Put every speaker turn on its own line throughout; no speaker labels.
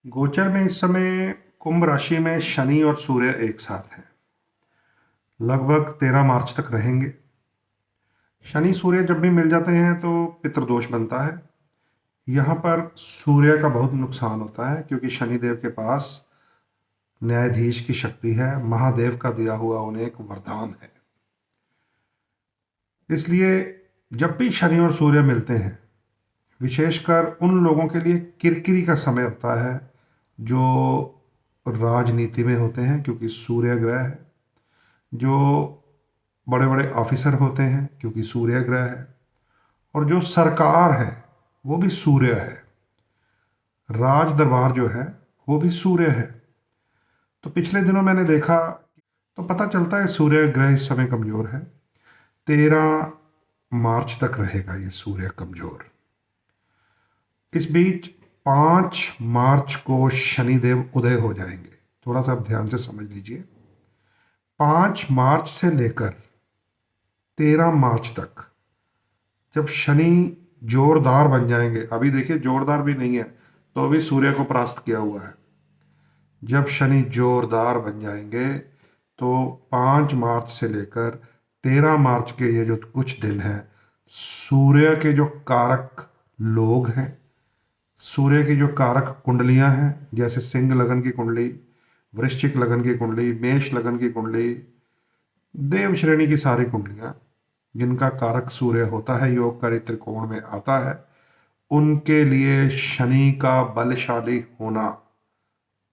गोचर में इस समय कुंभ राशि में शनि और सूर्य एक साथ हैं। लगभग 13 मार्च तक रहेंगे। शनि सूर्य जब भी मिल जाते हैं तो पितृदोष बनता है। यहाँ पर सूर्य का बहुत नुकसान होता है क्योंकि शनिदेव के पास न्यायाधीश की शक्ति है, महादेव का दिया हुआ उन्हें एक वरदान है। इसलिए जब भी शनि और सूर्य मिलते हैं, विशेषकर उन लोगों के लिए किरकिरी का समय होता है जो राजनीति में होते हैं, क्योंकि सूर्य ग्रह है। जो बड़े बड़े ऑफिसर होते हैं क्योंकि सूर्य ग्रह है। और जो सरकार है वो भी सूर्य है। राज दरबार जो है वो भी सूर्य है। तो पिछले दिनों मैंने देखा तो पता चलता है सूर्य ग्रह इस समय कमजोर है। 13 मार्च तक रहेगा ये सूर्य कमजोर। इस बीच 5 मार्च को शनिदेव उदय हो जाएंगे। थोड़ा सा आप ध्यान से समझ लीजिए। 5 मार्च से लेकर 13 मार्च तक जब शनि जोरदार बन जाएंगे, अभी देखिए जोरदार भी नहीं है तो अभी सूर्य को परास्त किया हुआ है। जब शनि जोरदार बन जाएंगे तो 5 मार्च से लेकर 13 मार्च के ये जो कुछ दिन हैं, सूर्य के जो कारक लोग हैं, सूर्य की जो कारक कुंडलियां हैं, जैसे सिंह लगन की कुंडली, वृश्चिक लगन की कुंडली, मेष लगन की कुंडली, देव श्रेणी की सारी कुंडलियां जिनका कारक सूर्य होता है, योगकारी त्रिकोण में आता है, उनके लिए शनि का बलशाली होना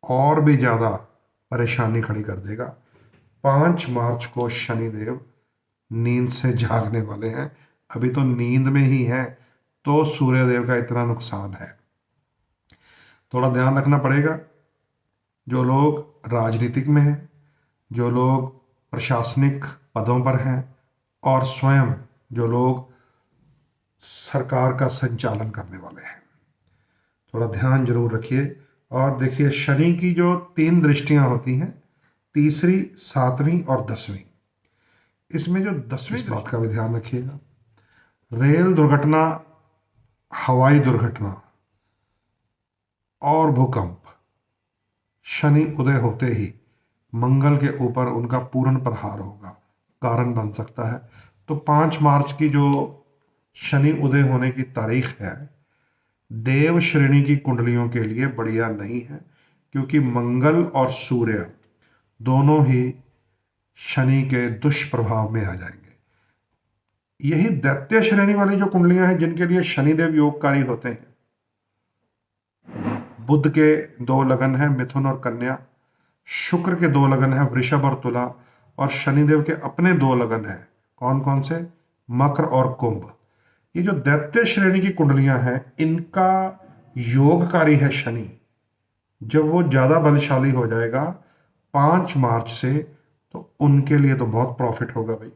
और भी ज्यादा परेशानी खड़ी कर देगा। 5 मार्च को शनिदेव नींद से जागने वाले हैं। अभी तो नींद में ही हैं, तो सूर्यदेव का इतना नुकसान है। थोड़ा ध्यान रखना पड़ेगा। जो लोग राजनीतिक में हैं, जो लोग प्रशासनिक पदों पर हैं, और स्वयं जो लोग सरकार का संचालन करने वाले हैं, थोड़ा ध्यान जरूर रखिए। और देखिए, शनि की जो 3 दृष्टियां होती हैं, तीसरी, 7वीं और 10वीं, इसमें जो 10वीं, इस बात का भी ध्यान रखिएगा। रेल दुर्घटना, हवाई दुर्घटना और भूकंप शनि उदय होते ही मंगल के ऊपर उनका पूर्ण प्रहार होगा, कारण बन सकता है। तो 5 मार्च की जो शनि उदय होने की तारीख है, देव श्रेणी की कुंडलियों के लिए बढ़िया नहीं है, क्योंकि मंगल और सूर्य दोनों ही शनि के दुष्प्रभाव में आ जाएंगे। यही दैत्य श्रेणी वाली जो कुंडलियां हैं, जिनके लिए शनिदेव योगकारी होते हैं, बुध के 2 लगन हैं, मिथुन और कन्या, शुक्र के 2 लगन हैं, वृषभ और तुला, और शनिदेव के अपने 2 लगन हैं, कौन कौन से, मकर और कुंभ। ये जो दैत्य श्रेणी की कुंडलियां हैं, इनका योगकारी है शनि। जब वो ज्यादा बलशाली हो जाएगा 5 मार्च से, तो उनके लिए तो बहुत प्रॉफिट होगा भाई।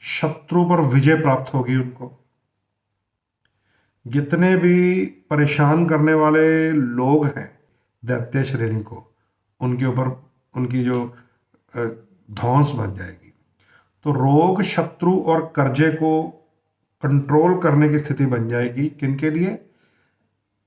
शत्रु पर विजय प्राप्त होगी उनको। जितने भी परेशान करने वाले लोग हैं दैत्य श्रेणी को, उनके ऊपर उनकी जो धौंस बन जाएगी। तो रोग, शत्रु और कर्जे को कंट्रोल करने की स्थिति बन जाएगी। किनके लिए?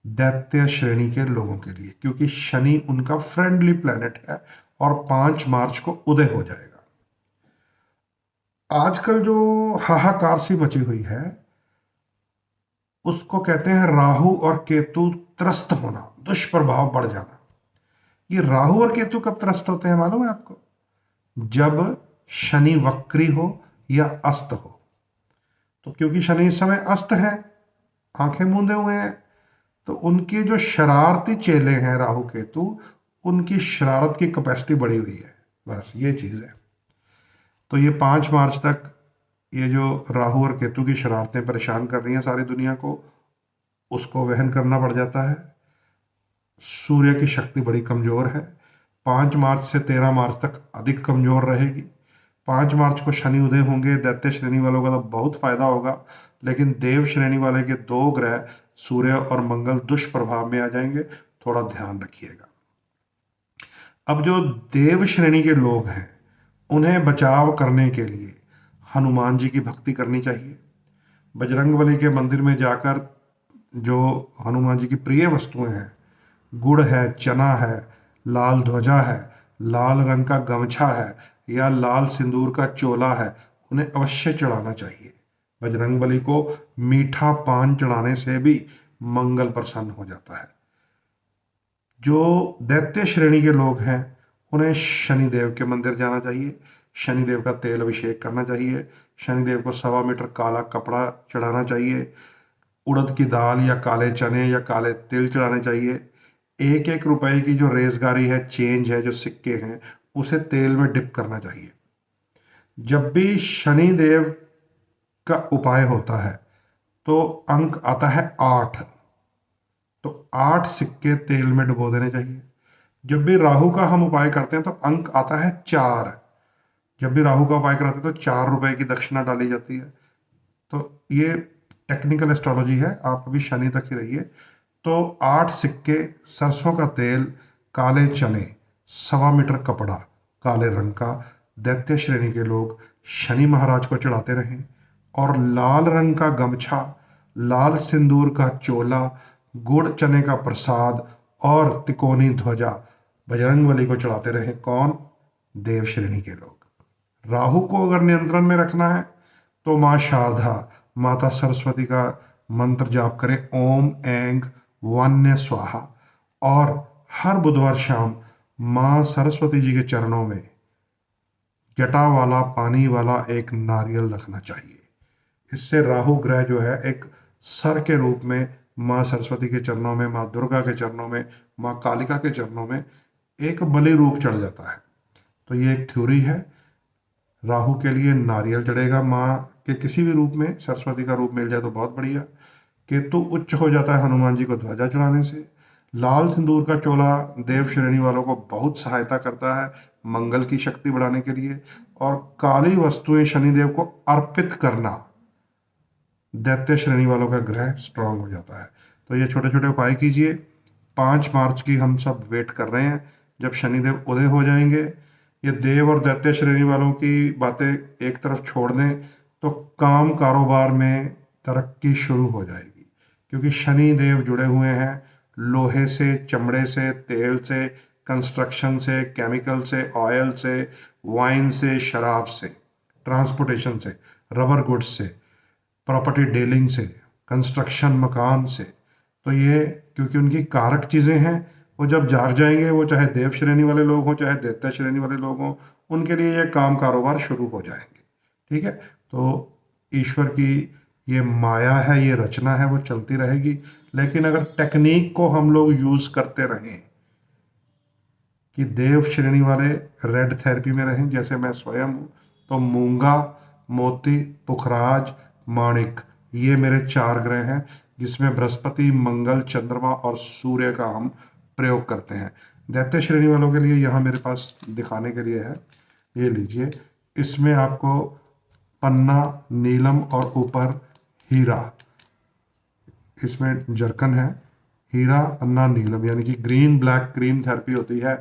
दैत्य श्रेणी के लोगों के लिए, क्योंकि शनि उनका फ्रेंडली प्लैनेट है और 5 मार्च को उदय हो जाएगा। आजकल जो हाहाकार सी मची हुई है, उसको कहते हैं राहु और केतु त्रस्त होना, दुष्प्रभाव बढ़ जाना। ये राहु और केतु कब त्रस्त होते हैं मालूम है आपको? जब शनि वक्री हो या अस्त हो। तो क्योंकि शनि इस समय अस्त है, आंखें मूंदे हुए हैं, तो उनके जो शरारती चेले हैं राहु केतु, उनकी शरारत की कैपेसिटी बढ़ी हुई है। बस ये चीज है। तो ये 5 मार्च तक ये जो राहु और केतु की शरारतें परेशान कर रही हैं सारी दुनिया को, उसको वहन करना पड़ जाता है। सूर्य की शक्ति बड़ी कमजोर है। 5 मार्च से 13 मार्च तक अधिक कमजोर रहेगी। 5 मार्च को शनि उदय होंगे। दैत्य श्रेणी वालों का तो बहुत फायदा होगा, लेकिन देव श्रेणी वाले के 2 ग्रह सूर्य और मंगल दुष्प्रभाव में आ जाएंगे। थोड़ा ध्यान रखिएगा। अब जो देव श्रेणी के लोग हैं, उन्हें बचाव करने के लिए हनुमान जी की भक्ति करनी चाहिए। बजरंगबली के मंदिर में जाकर जो हनुमान जी की प्रिय वस्तुएं हैं, गुड़ है, चना है, लाल ध्वजा है, लाल रंग का गमछा है या लाल सिंदूर का चोला है, उन्हें अवश्य चढ़ाना चाहिए। बजरंगबली को मीठा पान चढ़ाने से भी मंगल प्रसन्न हो जाता है। जो दैत्य श्रेणी के लोग हैं उन्हें शनिदेव के मंदिर जाना चाहिए, शनिदेव का तेल अभिषेक करना चाहिए, शनिदेव को 1.25 मीटर काला कपड़ा चढ़ाना चाहिए, उड़द की दाल या काले चने या काले तिल चढ़ाने चाहिए। 1-1 रुपए की जो रेजगारी है, चेंज है, जो सिक्के हैं, उसे तेल में डिप करना चाहिए। जब भी शनिदेव का उपाय होता है तो अंक आता है 8, तो 8 सिक्के तेल में डुबो देने चाहिए। जब भी राहु का हम उपाय करते हैं तो अंक आता है 4, जब भी राहु का उपाय कराते हैं तो 4 रुपए की दक्षिणा डाली जाती है। तो ये टेक्निकल एस्ट्रोलॉजी है, आप अभी शनि तक ही रहिए। तो 8 सिक्के, सरसों का तेल, काले चने, 1.25 मीटर कपड़ा काले रंग का दैत्य श्रेणी के लोग शनि महाराज को चढ़ाते रहें, और लाल रंग का गमछा, लाल सिंदूर का चोला, गुड़ चने का प्रसाद और तिकोनी ध्वजा बजरंगबली को चढ़ाते रहें। कौन? देव श्रेणी के लोग। राहु को अगर नियंत्रण में रखना है तो माँ शारदा, माता सरस्वती का मंत्र जाप करें, ओम ऐंग वन्य स्वाहा, और हर बुधवार शाम माँ सरस्वती जी के चरणों में जटा वाला पानी वाला एक नारियल रखना चाहिए। इससे राहु ग्रह जो है एक सर के रूप में माँ सरस्वती के चरणों में, माँ दुर्गा के चरणों में, माँ कालिका के चरणों में एक बलि रूप चढ़ जाता है। तो ये एक थ्योरी है। राहु के लिए नारियल चढ़ेगा, माँ के किसी भी रूप में, सरस्वती का रूप मिल जाए तो बहुत बढ़िया। केतु उच्च हो जाता है हनुमान जी को ध्वजा चढ़ाने से। लाल सिंदूर का चोला देव श्रेणी वालों को बहुत सहायता करता है मंगल की शक्ति बढ़ाने के लिए। और काली वस्तुएं शनिदेव को अर्पित करना, दैत्य श्रेणी वालों का ग्रह स्ट्रांग हो जाता है। तो ये छोटे छोटे उपाय कीजिए। 5 मार्च की हम सब वेट कर रहे हैं जब शनिदेव उदय हो जाएंगे। ये देव और दैत्य श्रेणी वालों की बातें एक तरफ छोड़ दें तो काम कारोबार में तरक्की शुरू हो जाएगी, क्योंकि शनि देव जुड़े हुए हैं लोहे से, चमड़े से, तेल से, कंस्ट्रक्शन से, केमिकल से, ऑयल से, वाइन से, शराब से, ट्रांसपोर्टेशन से, रबर गुड्स से, प्रॉपर्टी डीलिंग से, कंस्ट्रक्शन मकान से। तो ये क्योंकि उनकी कारक चीज़ें हैं, वो जब जाग जाएंगे, वो चाहे देव श्रेणी वाले लोग हों चाहे दैत्य श्रेणी वाले लोग हों, उनके लिए ये काम कारोबार शुरू हो जाएंगे। ठीक है, तो ईश्वर की ये माया है, ये रचना है, वो चलती रहेगी। लेकिन अगर टेक्निक को हम लोग यूज़ करते रहें कि देव श्रेणी वाले रेड थेरेपी में रहें, जैसे मैं स्वयं हूँ, तो मूंगा, मोती, पुखराज, माणिक, ये मेरे 4 ग्रह हैं जिसमें बृहस्पति, मंगल, चंद्रमा और सूर्य का हम प्रयोग करते हैं। दैत्य श्रेणी वालों के लिए यहाँ मेरे पास दिखाने के लिए है, ये लीजिए। इसमें आपको पन्ना, नीलम और ऊपर हीरा, इसमें जरकन है, हीरा, पन्ना, नीलम, यानी कि ग्रीन ब्लैक क्रीम थेरेपी होती है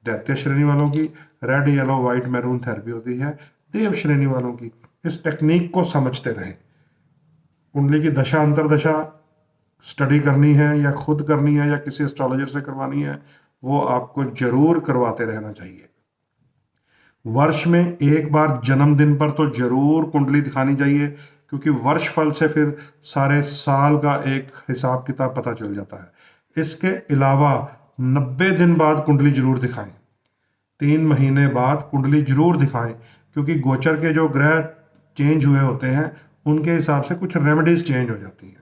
दैत्य श्रेणी वालों की, red yellow white maroon therapy होती है देव श्रेणी वालों की। इस टेक्निक को समझते रहें। कुंडली की दशा अंतरदशा स्टडी करनी है या खुद करनी है या किसी एस्ट्रोलॉजर से करवानी है, वो आपको जरूर करवाते रहना चाहिए। वर्ष में एक बार जन्मदिन पर तो जरूर कुंडली दिखानी चाहिए, क्योंकि वर्ष फल से फिर सारे साल का एक हिसाब किताब पता चल जाता है। इसके अलावा 90 दिन बाद कुंडली जरूर दिखाएं, 3 महीने बाद कुंडली जरूर दिखाएं, क्योंकि गोचर के जो ग्रह चेंज हुए होते हैं उनके हिसाब से कुछ रेमेडीज चेंज हो जाती हैं।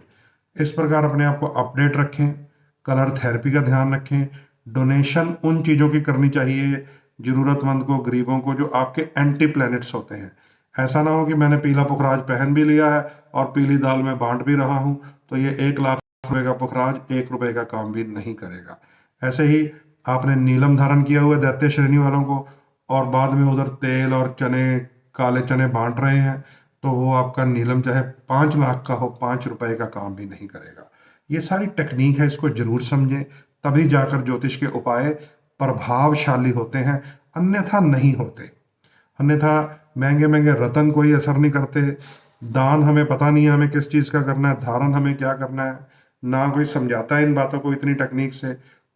इस प्रकार अपने आप को अपडेट रखें, कलर थेरेपी का ध्यान रखें, डोनेशन उन चीज़ों की करनी चाहिए ज़रूरतमंद को, गरीबों को, जो आपके एंटी प्लैनेट्स होते हैं। ऐसा ना हो कि मैंने पीला पुखराज पहन भी लिया है और पीली दाल में बांट भी रहा हूँ, तो ये 1 लाख रुपए का पुखराज 1 रुपए का काम भी नहीं करेगा। ऐसे ही आपने नीलम धारण किया हुआ दैत्य श्रेणी वालों को और बाद में उधर तेल और चने, काले चने बांट रहे हैं, तो वो आपका नीलम चाहे 5 लाख का हो, 5 रुपए का काम भी नहीं करेगा। ये सारी टेक्निक है, इसको जरूर समझें, तभी जाकर ज्योतिष के उपाय प्रभावशाली होते हैं, अन्यथा नहीं होते। अन्यथा महंगे महंगे रतन कोई असर नहीं करते, दान हमें पता नहीं है हमें किस चीज़ का करना है, धारण हमें क्या करना है, ना कोई समझाता है इन बातों को इतनी टेक्निक से,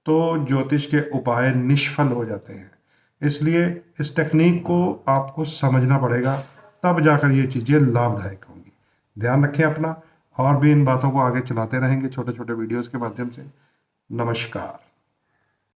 तो ज्योतिष के उपाय निष्फल हो जाते हैं। इसलिए इस टेक्निक को आपको समझना पड़ेगा, तब जाकर ये चीज़ें लाभदायक होंगी। ध्यान रखें अपना, और भी इन बातों को आगे चलाते रहेंगे छोटे छोटे वीडियोस के माध्यम से। नमस्कार।